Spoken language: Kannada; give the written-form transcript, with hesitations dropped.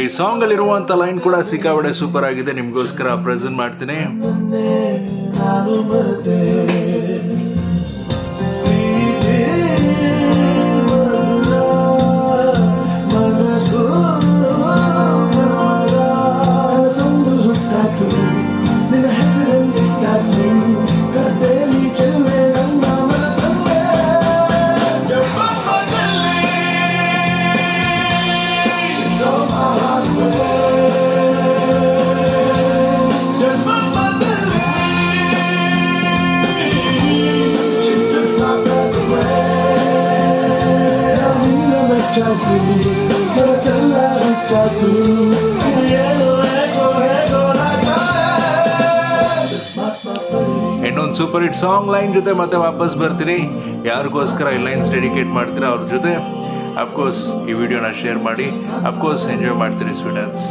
ಈ ಸಾಂಗ್ ಅಲ್ಲಿರುವಂತ ಲೈನ್ ಕೂಡ ಸಿಕ್ಕಾಬಡೆ ಸೂಪರ್ ಆಗಿದೆ. ನಿಮ್ಗೋಸ್ಕರ ಪ್ರೆಸೆಂಟ್ ಮಾಡ್ತೀನಿ. ಇನ್ನೊಂದು ಸೂಪರ್ ಹಿಟ್ ಸಾಂಗ್ ಲೈನ್ ಜೊತೆ ಮತ್ತೆ ವಾಪಸ್ ಬರ್ತೀನಿ. ಯಾರಿಗೋಸ್ಕರ ಈ ಲೈನ್ಸ್ ಡೆಡಿಕೇಟ್ ಮಾಡ್ತೀರಾ ಅವ್ರ ಜೊತೆ ಅಫ್ಕೋರ್ಸ್ ಈ ವಿಡಿಯೋನ ಶೇರ್ ಮಾಡಿ. ಅಫ್ಕೋರ್ಸ್ ಎಂಜಾಯ್ ಮಾಡ್ತೀರಿ ಸ್ಟೂಡೆಂಟ್ಸ್.